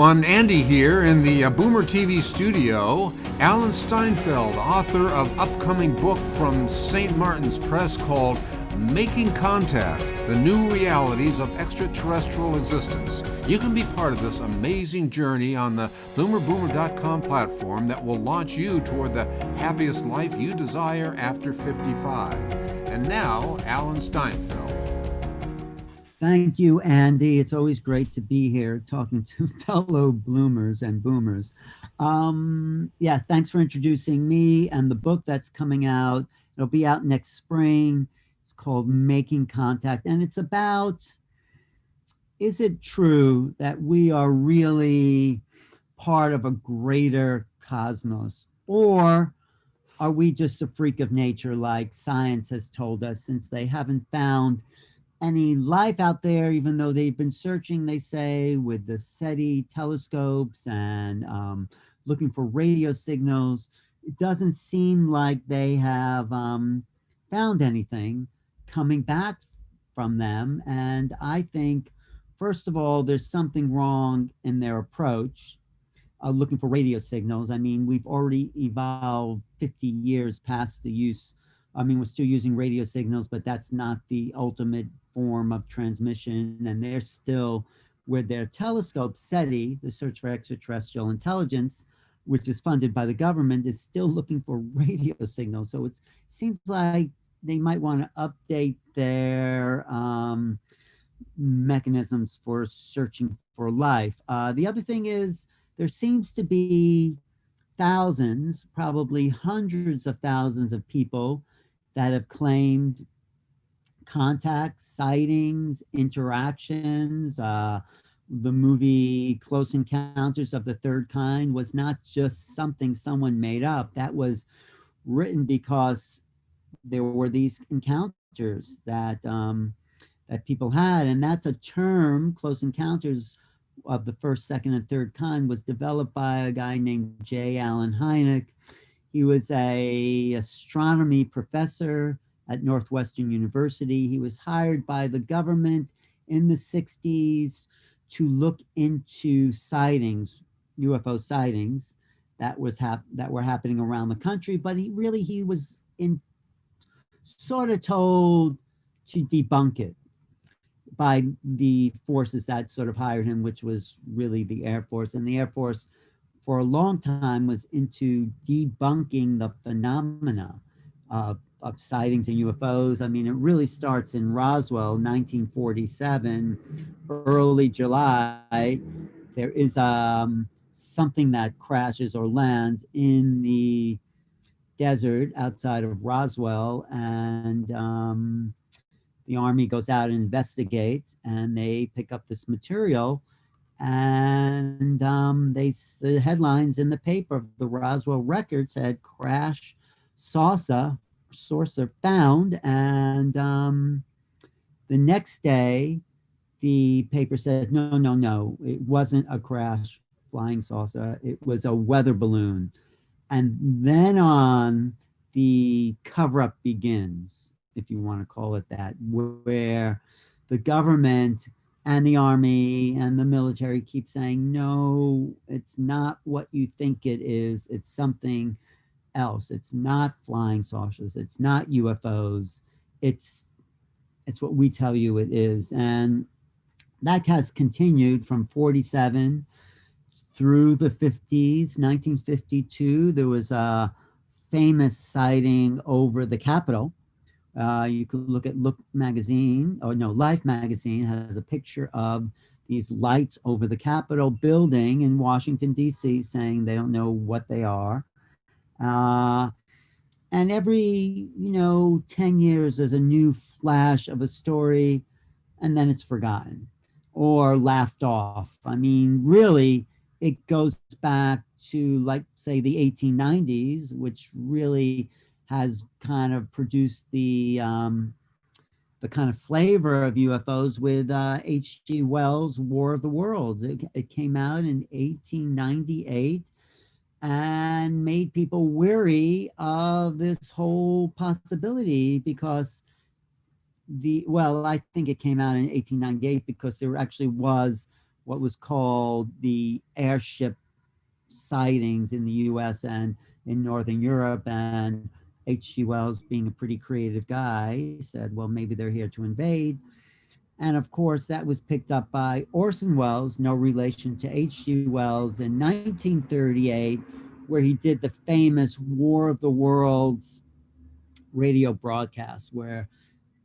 I'm Andy here in the Boomer TV studio. Alan Steinfeld, author of upcoming book from St. Martin's Press called Making Contact, The New Realities of Extraterrestrial Existence. You can be part of this amazing journey on the boomerboomer.com platform that will launch you toward the happiest life you desire after 55. And now, Alan Steinfeld. Thank you, Andy. It's always great to be here talking to fellow bloomers and boomers. Yeah, thanks for introducing me and the book that's coming out. It'll be out next spring. It's called Making Contact, and it's about, is it true that we are really part of a greater cosmos? Or are we just a freak of nature like science has told us, since they haven't found any life out there, even though they've been searching, they say, with the SETI telescopes and looking for radio signals. It doesn't seem like they have found anything coming back from them. And I think, first of all, there's something wrong in their approach, looking for radio signals. I mean, we've already evolved 50 years past the use. I mean, we're still using radio signals, but that's not the ultimate form of transmission. And they're still, with their telescope, SETI, the Search for Extraterrestrial Intelligence, which is funded by the government, is still looking for radio signals. So it seems like they might want to update their mechanisms for searching for life. The other thing is, there seems to be thousands, probably hundreds of thousands of people that have claimed contacts, sightings, interactions. The movie Close Encounters of the Third Kind was not just something someone made up. That was written because there were these encounters that that people had, and that's a term. Close Encounters of the First, Second, and Third Kind was developed by a guy named J. Allen Hynek. He was a astronomy professor at Northwestern University. He was hired by the government in the 60s to look into sightings, UFO sightings that were happening around the country. But he was sort of told to debunk it by the forces that sort of hired him, which was really the Air Force. And the Air Force, for a long time, was into debunking the phenomena of sightings and UFOs. I mean, it really starts in Roswell, 1947, early July. There is something that crashes or lands in the desert outside of Roswell, and the Army goes out and investigates, and they pick up this material, and the headlines in the paper, the Roswell Record, said crash saucer found. And the next day, the paper said, no, it wasn't a crash flying saucer. It was a weather balloon. And then on, the cover-up begins, if you want to call it that, where the government and the Army and the military keep saying, no, it's not what you think it is. It's something else. It's not flying saucers. It's not UFOs. It's what we tell you it is. And that has continued from 47 through the 50s. 1952, there was a famous sighting over the Capitol. You could look at Life magazine has a picture of these lights over the Capitol building in Washington, D.C., saying they don't know what they are. And every, 10 years, there's a new flash of a story, and then it's forgotten or laughed off. I mean, really, it goes back to, like, say, the 1890s, which really has kind of produced the kind of flavor of UFOs with H.G. Wells' War of the Worlds. It came out in 1898 and made people weary of this whole possibility, because I think it came out in 1898 because there actually was what was called the airship sightings in the US and in Northern Europe. And H.G. Wells, being a pretty creative guy, said, well, maybe they're here to invade. And of course, that was picked up by Orson Welles, no relation to H.G. Wells, in 1938, where he did the famous War of the Worlds radio broadcast, where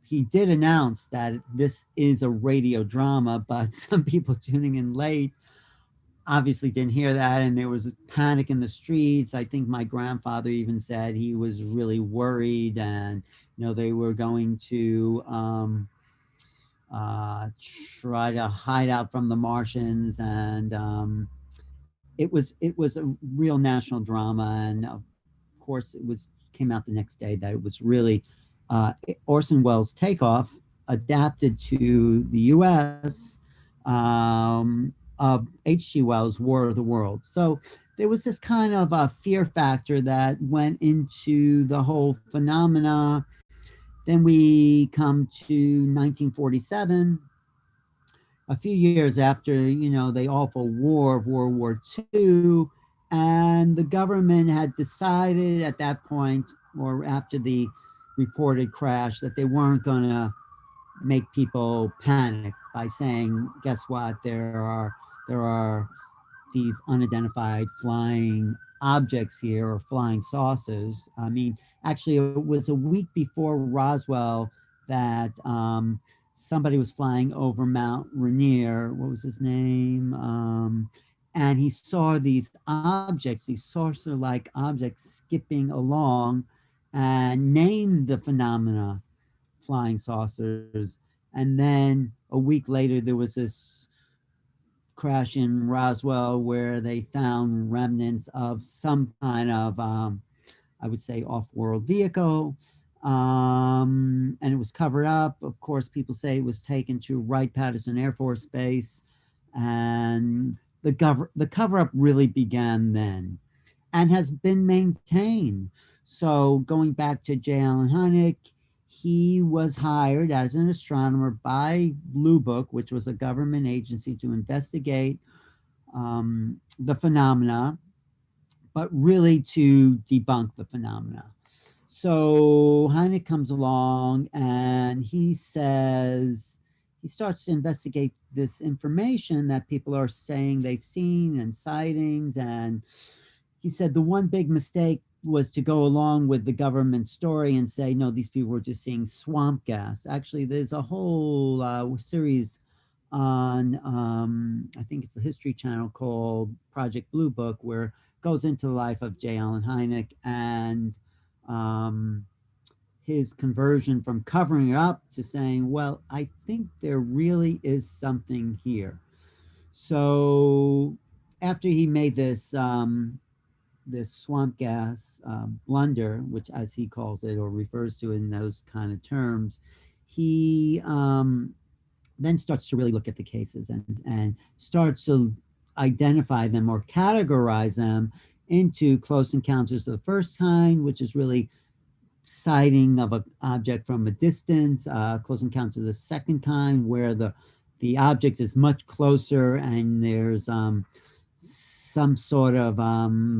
he did announce that this is a radio drama, but some people tuning in late obviously didn't hear that, and there was a panic in the streets. I think my grandfather even said he was really worried, and they were going to try to hide out from the Martians, and it was a real national drama, and of course it was came out the next day that it was really Orson Welles' Takeoff, adapted to the U.S. Of H.G. Wells' War of the Worlds. So there was this kind of a fear factor that went into the whole phenomena. Then we come to 1947, a few years after, the awful war of World War II, and the government had decided at that point, or after the reported crash, that they weren't going to make people panic by saying, guess what, there are these unidentified flying objects here, or flying saucers. I mean, actually, it was a week before Roswell that somebody was flying over Mount Rainier. What was his name? And he saw these objects, these saucer-like objects skipping along, and named the phenomena flying saucers. And then a week later, there was this crash in Roswell where they found remnants of some kind of, I would say, off-world vehicle. And it was covered up. Of course, people say it was taken to Wright-Patterson Air Force Base. And the cover-up really began then and has been maintained. So going back to J. Allen Hynek, he was hired as an astronomer by Blue Book, which was a government agency to investigate the phenomena, but really to debunk the phenomena. So Hynek comes along and he says, he starts to investigate this information that people are saying they've seen and sightings. And he said the one big mistake was to go along with the government story and say, no, these people were just seeing swamp gas. Actually, there's a whole series on, I think it's a History Channel, called Project Blue Book, where it goes into the life of J. Allen Hynek and his conversion from covering it up to saying, well, I think there really is something here. So after he made this swamp gas blunder, which, as he calls it or refers to in those kind of terms, he then starts to really look at the cases and starts to identify them or categorize them into close encounters of the first kind, which is really sighting of an object from a distance, close encounters of the second kind, where the object is much closer and there's some sort of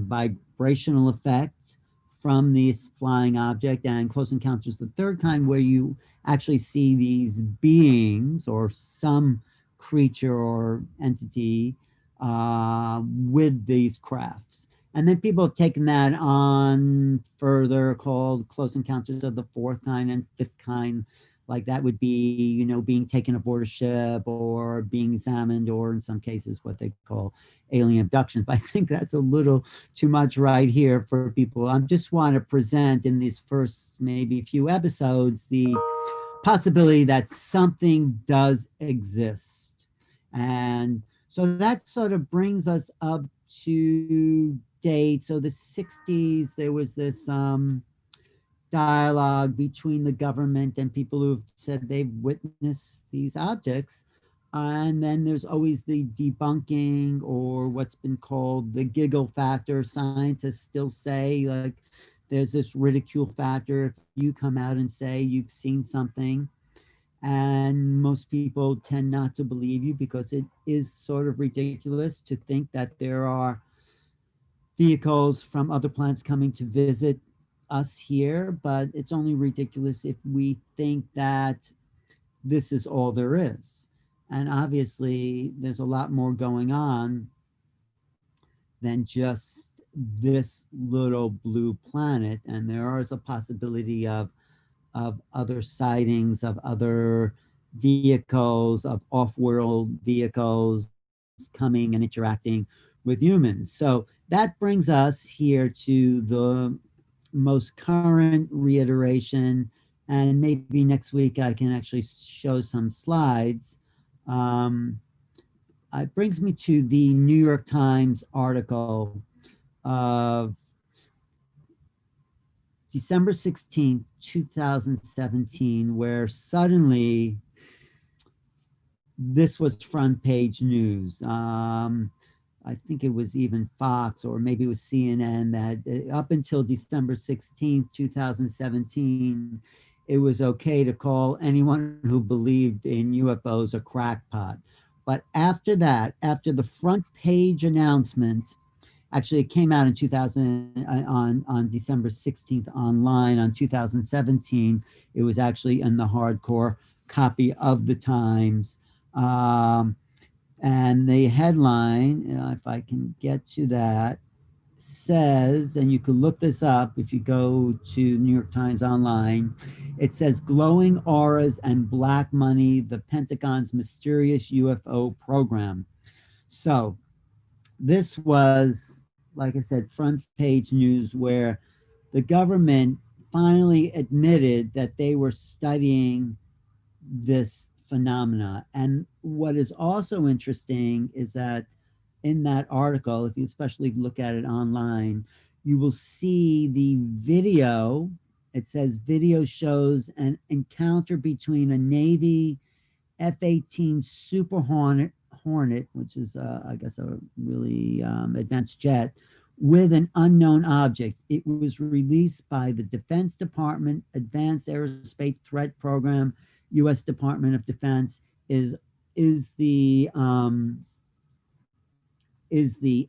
vibrational effect from this flying object, and close encounters of the third kind, where you actually see these beings or some creature or entity with these crafts. And then people have taken that on further, called close encounters of the fourth kind and fifth kind. Like that would be, being taken aboard a ship or being examined, or in some cases, what they call alien abductions. But I think that's a little too much right here for people. I just want to present in these first maybe few episodes the possibility that something does exist. And so that sort of brings us up to date. So the 60s, there was this dialogue between the government and people who've said they've witnessed these objects. And then there's always the debunking, or what's been called the giggle factor. Scientists still say, like, there's this ridicule factor. If you come out and say you've seen something, And most people tend not to believe you because it is sort of ridiculous to think that there are vehicles from other planets coming to visit us here, but it's only ridiculous if we think that this is all there is. And obviously, there's a lot more going on than just this little blue planet. And there is a possibility of other sightings, of other vehicles, of off world vehicles coming and interacting with humans. So that brings us here to the most current reiteration. And maybe next week I can actually show some slides. Um, it brings me to the New York Times article of December 16th, 2017, where suddenly this was front page news. I think it was even Fox or maybe it was CNN that up until December 16th, 2017, it was okay to call anyone who believed in UFOs a crackpot. But after that, after the front page announcement, actually it came out in 2000 on December 16th online. On 2017, it was actually in the hardcore copy of the Times. And the headline, if I can get to that, says, and you can look this up if you go to New York Times online, it says glowing auras and black money, the Pentagon's mysterious UFO program. So this was, like I said, front page news where the government finally admitted that they were studying this phenomena. And what is also interesting is that in that article, if you especially look at it online, you will see the video. It says video shows an encounter between a Navy F-18 Super Hornet, which is, I guess, a really advanced jet, with an unknown object. It was released by the Defense Department Advanced Aerospace Threat Program. U.S. Department of Defense is the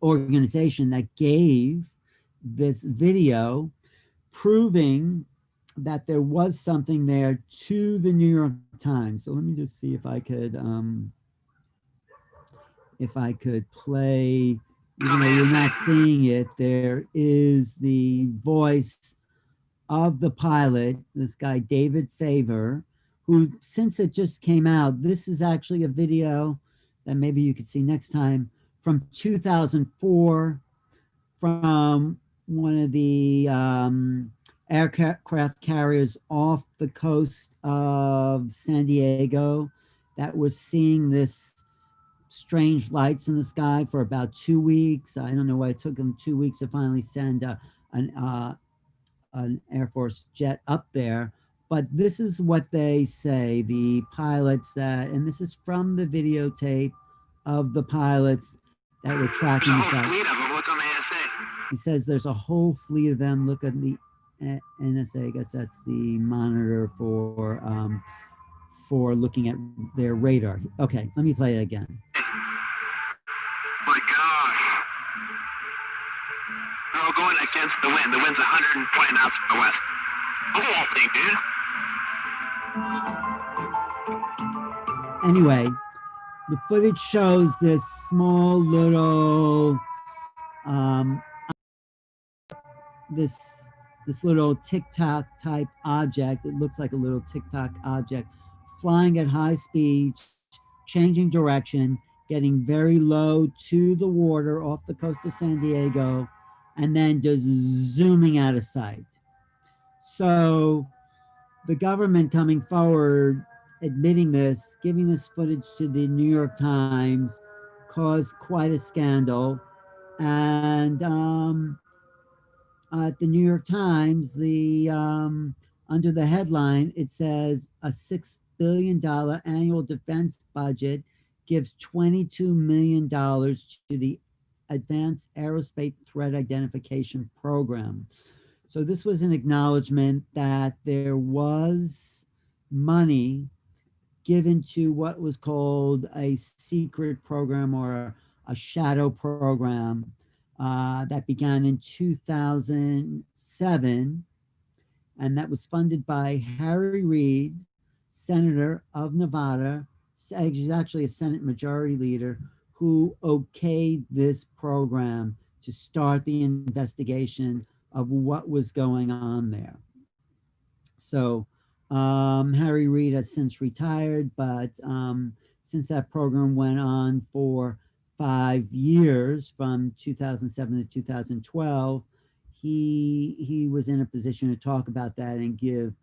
organization that gave this video proving that there was something there to the New York Times. So let me just see if I could play, even though you're not seeing it, there is the voice of the pilot, this guy, David Favor, who, since it just came out, this is actually a video that maybe you could see next time from 2004 from one of the aircraft carriers off the coast of San Diego that was seeing this strange lights in the sky for about 2 weeks. I don't know why it took them 2 weeks to finally send an Air Force jet up there. But this is what they say, the pilots that, and this is from the videotape of the pilots that were tracking the site. Fleet of them. Look on the NSA. He says there's a whole fleet of them. Look at the NSA. I guess that's the monitor for looking at their radar. Okay, let me play it again. My gosh. They're all going against the wind. The wind's 120 knots from the west. Look at that thing, dude. Anyway, the footage shows this small little this little tic-tac type object. It looks like a little tic-tac object flying at high speed, changing direction, getting very low to the water off the coast of San Diego, and then just zooming out of sight. So the government coming forward, admitting this, giving this footage to the New York Times, caused quite a scandal. And at the New York Times, the under the headline, it says a $6 billion annual defense budget gives $22 million to the Advanced Aerospace Threat Identification Program. So this was an acknowledgement that there was money given to what was called a secret program or a shadow program that began in 2007, and that was funded by Harry Reid, senator of Nevada. He's actually a Senate majority leader who okayed this program to start the investigation of what was going on there. So Harry Reid has since retired, but since that program went on for 5 years, from 2007 to 2012, he was in a position to talk about that and give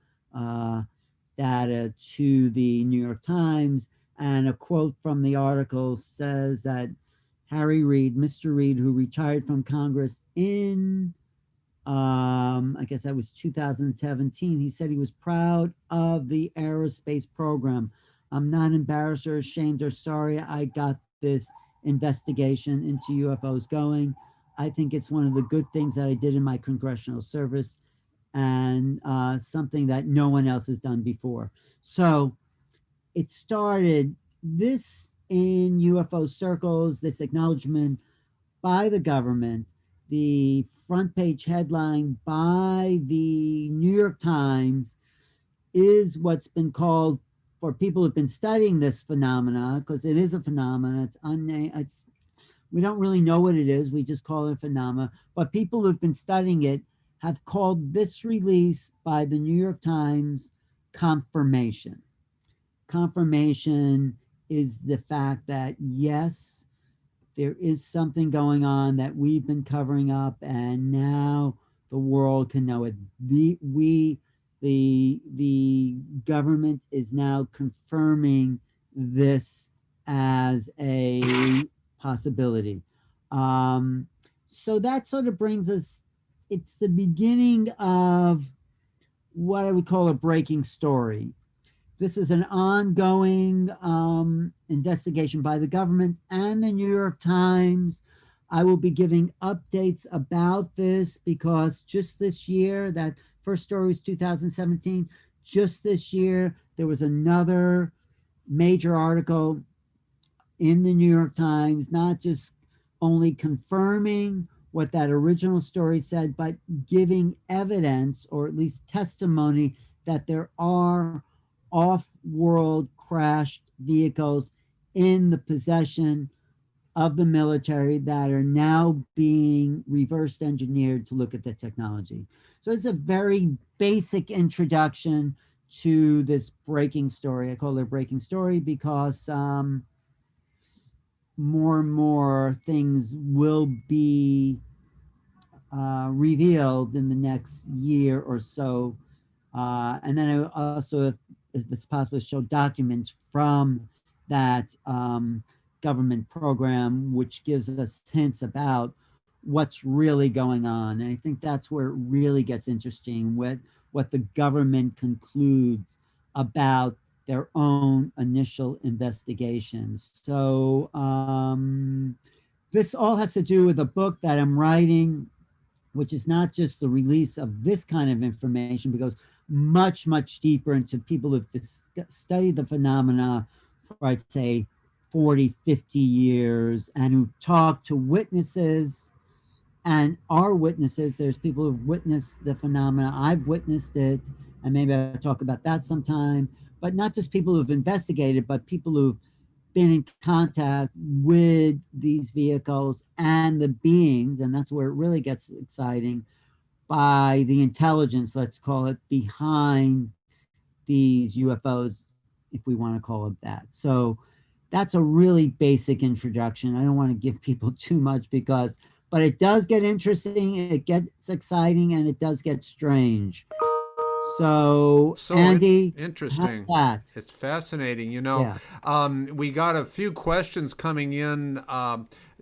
data to the New York Times. And a quote from the article says that Harry Reid, Mr. Reid, who retired from Congress in I guess that was 2017. He said he was proud of the aerospace program. I'm not embarrassed or ashamed or sorry I got this investigation into UFOs going. I think it's one of the good things that I did in my congressional service, and something that no one else has done before. So it started this in UFO circles, this acknowledgement by the government. The front page headline by the New York Times is what's been called, for people who've been studying this phenomena, because it is a phenomena, we don't really know what it is, we just call it a phenomena, but people who've been studying it have called this release by the New York Times confirmation. Confirmation is the fact that, yes, there is something going on that we've been covering up, and now the world can know it. The government is now confirming this as a possibility. So that sort of brings us, it's the beginning of what I would call a breaking story. This is an ongoing investigation by the government and the New York Times. I will be giving updates about this because just this year, that first story was 2017, just this year, there was another major article in the New York Times, not just only confirming what that original story said, but giving evidence, or at least testimony, that there are off-world crashed vehicles in the possession of the military that are now being reverse engineered to look at the technology. So it's a very basic introduction to this breaking story. I call it a breaking story because more and more things will be revealed in the next year or so. And then I also, if it's possible, show documents from that government program, which gives us hints about what's really going on. And I think that's where it really gets interesting, with what the government concludes about their own initial investigations. So this all has to do with a book that I'm writing, which is not just the release of this kind of information, but goes much, much deeper into people who've studied the phenomena for, I'd say, 40, 50 years, and who've talked to witnesses and are witnesses. There's people who've witnessed the phenomena. I've witnessed it, and maybe I'll talk about that sometime. But not just people who've investigated, but people who've been in contact with these vehicles and the beings, and that's where it really gets exciting, by the intelligence, let's call it, behind these UFOs, if we want to call it that. So that's a really basic introduction. I don't want to give people too much but it does get interesting, it gets exciting, and it does get strange. So Andy, interesting. It's fascinating. We got a few questions coming in,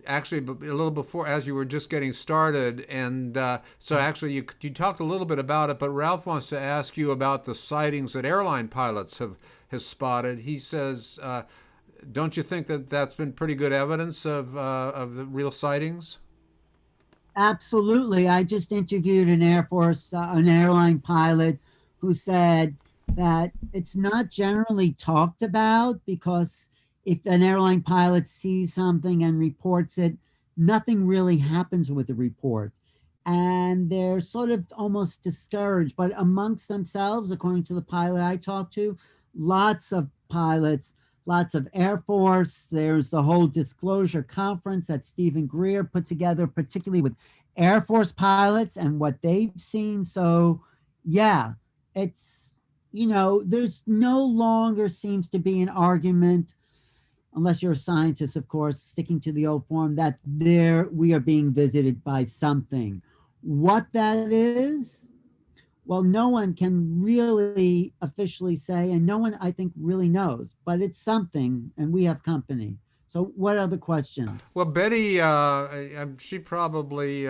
actually a little before, as you were just getting started, and so actually you talked a little bit about it. But Ralph wants to ask you about the sightings that airline pilots have spotted. He says, don't you think that that's been pretty good evidence of the real sightings? Absolutely. I just interviewed an Air Force, an airline pilot, who said that it's not generally talked about, because if an airline pilot sees something and reports it, nothing really happens with the report. And they're sort of almost discouraged. But amongst themselves, according to the pilot I talked to, lots of pilots, lots of Air Force. There's the whole disclosure conference that Stephen Greer put together, particularly with Air Force pilots and what they've seen. So, yeah, it's, there's no longer seems to be an argument, unless you're a scientist, of course, sticking to the old form, that there we are being visited by something. What that is, well, no one can really officially say, and no one, I think, really knows, but it's something, and we have company. So, what are the questions? Well, Betty, she probably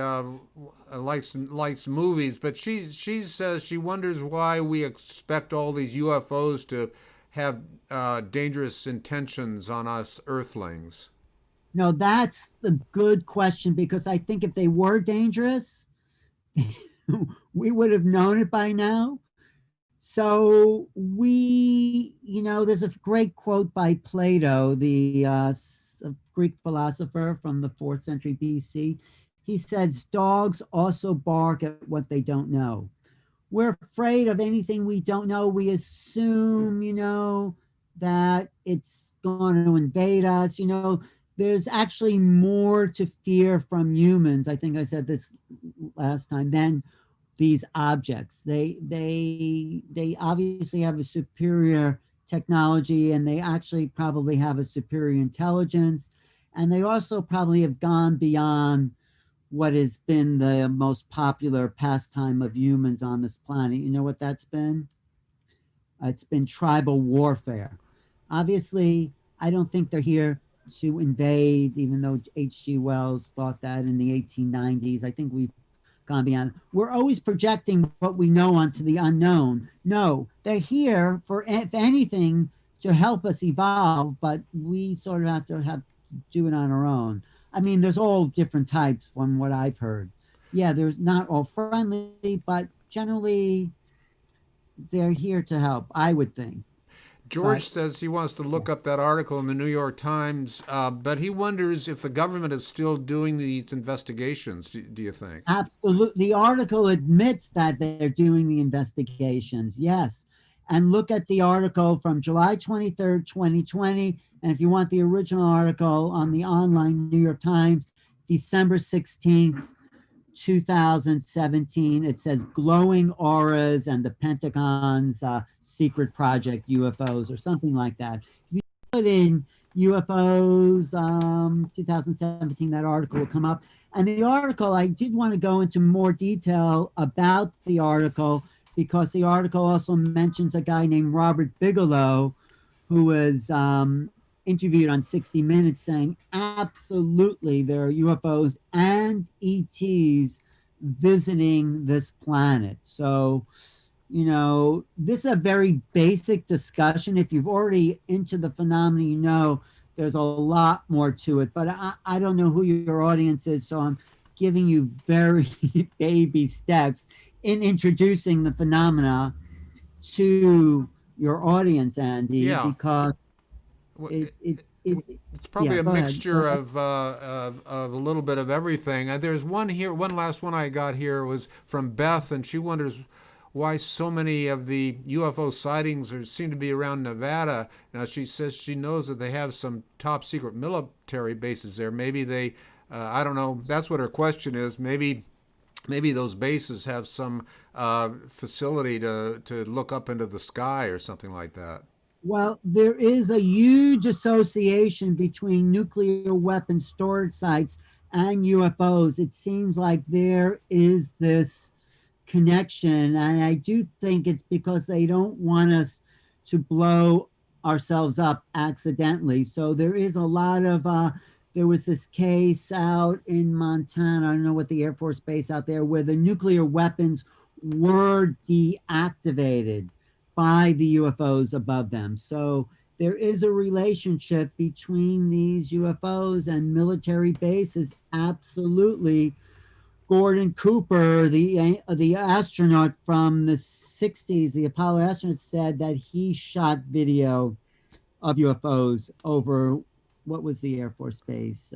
likes movies, but she says she wonders why we expect all these UFOs to have dangerous intentions on us Earthlings. No, that's the good question, because I think if they were dangerous, we would have known it by now. So there's a great quote by Plato, the Greek philosopher from the 4th century BC. He says, dogs also bark at what they don't know. We're afraid of anything we don't know. We assume, that it's going to invade us. There's actually more to fear from humans. I think I said this last time, than these objects. They obviously have a superior technology, and they actually probably have a superior intelligence, and they also probably have gone beyond what has been the most popular pastime of humans on this planet. You know what that's been? It's been tribal warfare. Obviously, I don't think they're here to invade, even though H.G. Wells thought that in the 1890s. I think we've gone beyond. We're always projecting what we know onto the unknown. No, they're here for, if anything, to help us evolve, but we sort of have to do it on our own. I mean, there's all different types from what I've heard. Yeah, there's not all friendly, but generally they're here to help, I would think. George But says he wants to look up that article in the New York Times, but he wonders if the government is still doing these investigations. Do you think? absolutely, the article admits that they're doing the investigations. Yes. And look at the article from July 23rd, 2020. And if you want the original article on the online New York Times, December 16th, 2017, it says glowing auras and the Pentagon's secret project UFOs, or something like that. If you put in UFOs 2017, that article will come up. And the article, I did want to go into more detail about the article, because the article also mentions a guy named Robert Bigelow, who was interviewed on 60 Minutes, saying absolutely there are UFOs and ETs visiting this planet. So, this is a very basic discussion. If you've already into the phenomenon, there's a lot more to it. But I don't know who your audience is, so I'm giving you very baby steps in introducing the phenomena to your audience, Andy, Yeah. because Well, it's probably yeah, a go ahead. mixture of a little bit of everything. There's one here. One last one I got here was from Beth, and she wonders why so many of the UFO sightings seem to be around Nevada. Now she says she knows that they have some top secret military bases there. Maybe they, I don't know. That's what her question is. Maybe those bases have some facility to look up into the sky or something like that. Well, there is a huge association between nuclear weapon storage sites and UFOs. It seems like there is this connection, and I do think it's because they don't want us to blow ourselves up accidentally. So there is a lot of there was this case out in Montana, I don't know what the Air Force base out there, where the nuclear weapons were deactivated by the UFOs above them. So there is a relationship between these UFOs and military bases, absolutely, Gordon Cooper, the astronaut from the 60s, the Apollo astronaut, said that he shot video of UFOs over what was the Air Force Base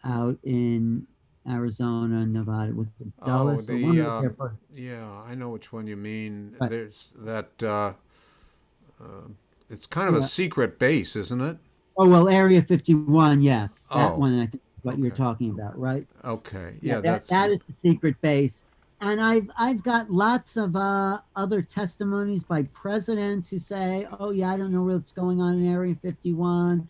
out in Arizona, Nevada, with Oh, Dulles or one of the Air Force. yeah, I know which one you mean. Right. There's that. It's kind of a Yeah. secret base, isn't it? Oh well, Area 51. Yes, that Oh, one. I think is what you're okay. talking about, right? Okay. Yeah, Yeah, that that's. that is the secret base. And I've got lots of other testimonies by presidents who say, "Oh yeah, I don't know what's going on in Area 51."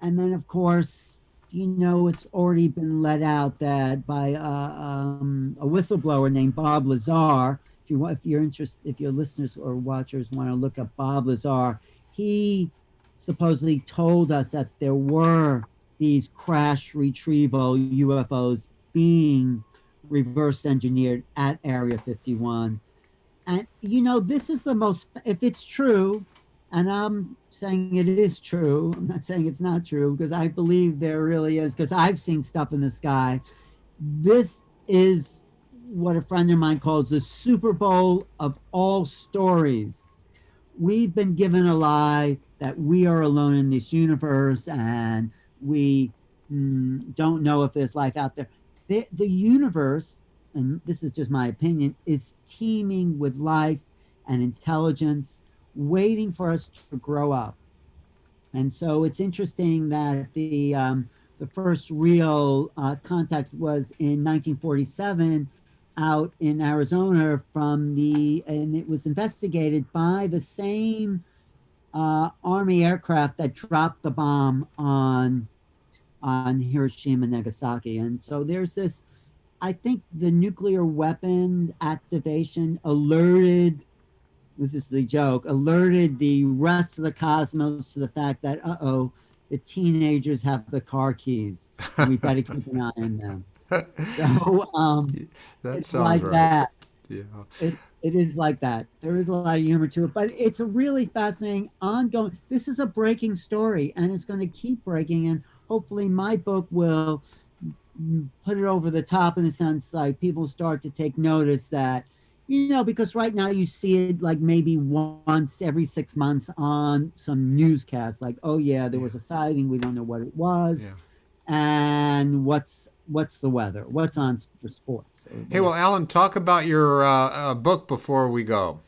And then, of course, it's already been let out that by a whistleblower named Bob Lazar. If you're interested, if your listeners or watchers want to look up Bob Lazar, he supposedly told us that there were these crash retrieval UFOs being reverse engineered at Area 51. And this is the most, if it's true, and I'm saying it is true, I'm not saying it's not true because I believe there really is, because I've seen stuff in the sky. This is what a friend of mine calls the Super Bowl of all stories. We've been given a lie that we are alone in this universe and we don't know if there's life out there. The universe, and this is just my opinion, is teeming with life and intelligence, waiting for us to grow up. And so it's interesting that the first real contact was in 1947 out in Arizona and it was investigated by the same Army aircraft that dropped the bomb on Hiroshima and Nagasaki. And so there's this, I think the nuclear weapons activation alerted, this is the joke, alerted the rest of the cosmos to the fact that, the teenagers have the car keys. And we better keep an eye on them. So That it's sounds like right. that. Yeah. It is like that. There is a lot of humor to it, but it's a really fascinating, ongoing. This is a breaking story, and it's going to keep breaking. And hopefully, my book will put it over the top in a sense, like people start to take notice that, because right now you see it like maybe once every 6 months on some newscast, like, oh yeah, there Yeah. was a sighting, we don't know what it was, Yeah. and what's the weather, what's on for sports or Hey, well, whatever. Alan, talk about your book before we go.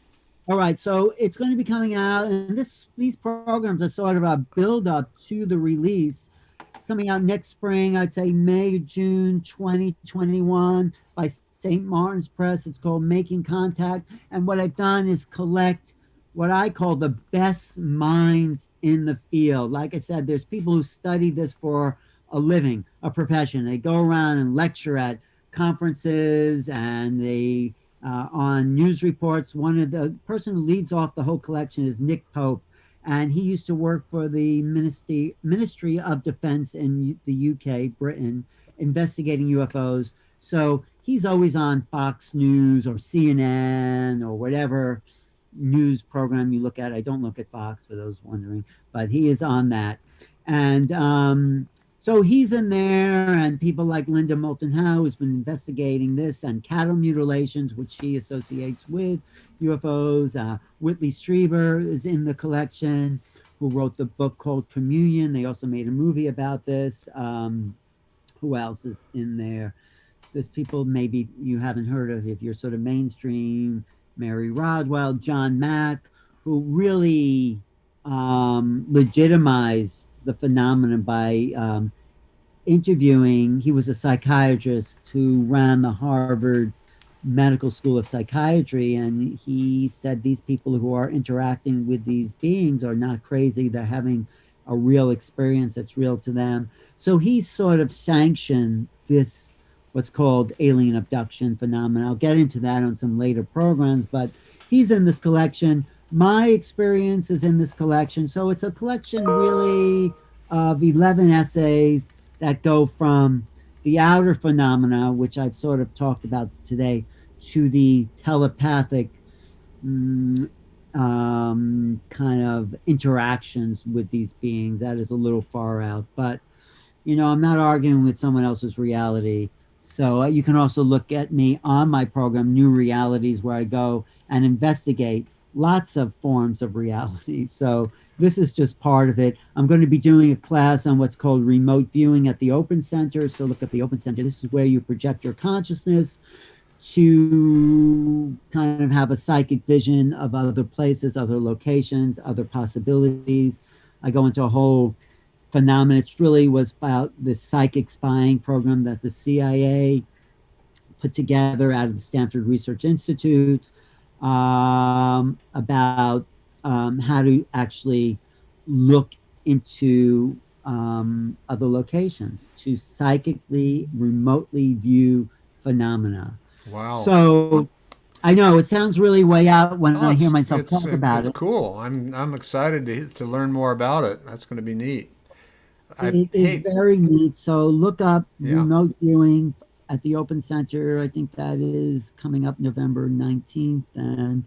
All right, so it's going to be coming out, and these programs are sort of a build up to the release. It's coming out next spring, I'd say May, June 2021 by St. Martin's Press. It's called Making Contact. And what I've done is collect what I call the best minds in the field. Like I said, there's people who study this for a living, a profession. They go around and lecture at conferences and they on news reports. One of the person who leads off the whole collection is Nick Pope, and he used to work for the Ministry of Defense in the UK, Britain, investigating UFOs. So he's always on Fox News or CNN or whatever news program you look at. I don't look at Fox for those wondering, but he is on that. And so he's in there, and people like Linda Moulton Howe, who's been investigating this, and cattle mutilations, which she associates with UFOs. Whitley Strieber is in the collection, who wrote the book called Communion. They also made a movie about this. Who else is in there? There's people maybe you haven't heard of if you're sort of mainstream. Mary Rodwell, John Mack, who really legitimized the phenomenon by interviewing. He was a psychiatrist who ran the Harvard Medical School of Psychiatry, and he said these people who are interacting with these beings are not crazy. They're having a real experience that's real to them. So he sort of sanctioned this, what's called alien abduction phenomenon. I'll get into that on some later programs, but he's in this collection. My experience is in this collection. So it's a collection really of 11 essays that go from the outer phenomena, which I've sort of talked about today, to the telepathic kind of interactions with these beings. That is a little far out, but I'm not arguing with someone else's reality. So you can also look at me on my program, New Realities, where I go and investigate lots of forms of reality. So this is just part of it. I'm going to be doing a class on what's called remote viewing at the Open Center. So look at the Open Center. This is where you project your consciousness to kind of have a psychic vision of other places, other locations, other possibilities. I go into a whole phenomenon. It really was about this psychic spying program that the CIA put together out of the Stanford Research Institute, about how to actually look into other locations to psychically, remotely view phenomena. Wow. So I know it sounds really way out when Oh, I hear myself talk about it's it. cool. I'm excited to learn more about it. That's going to be neat. It is Hey, very neat. So look up yeah. remote viewing at the Open Center. I think that is coming up November 19th. And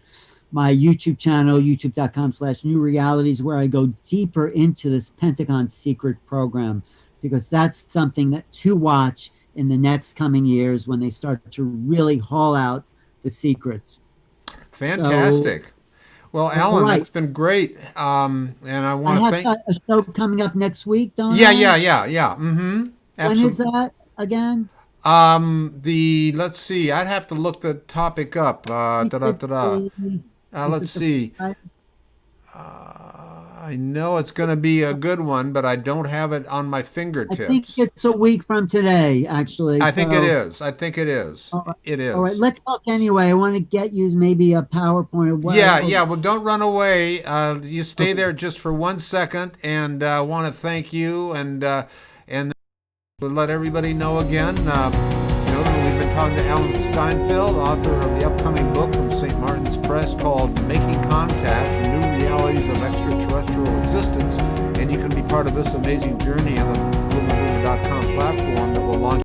my YouTube channel, youtube.com/new realities, where I go deeper into this Pentagon secret program, because that's something that to watch in the next coming years when they start to really haul out the secrets. So, Fantastic. Well, all Alan, right. that's been great. And I I want to have thank. a show coming up next week, don't Yeah, I? yeah, yeah, yeah. Mm-hmm. When is Absolutely. that again? Let's see. I'd have to look the topic up. Da da da da. Is Let's it the see. Friday? I know it's going to be a good one, but I don't have it on my I think fingertips. it's a week from today, actually. I think it So, is. I think it is. all right, It all right. is. Let's talk anyway. I want to get you maybe a PowerPoint or what. Yeah, Or, yeah. Well, don't run away. You stay okay. there just for 1 second, and I want to thank you, and we'll let everybody know again. That we've been talking to Alan Steinfeld, author of the upcoming book from St. Martin's Press called "Making Contact: New Realities of Extraterrestrial Existence," and you can be part of this amazing journey on the boomerboomer.com platform that will launch.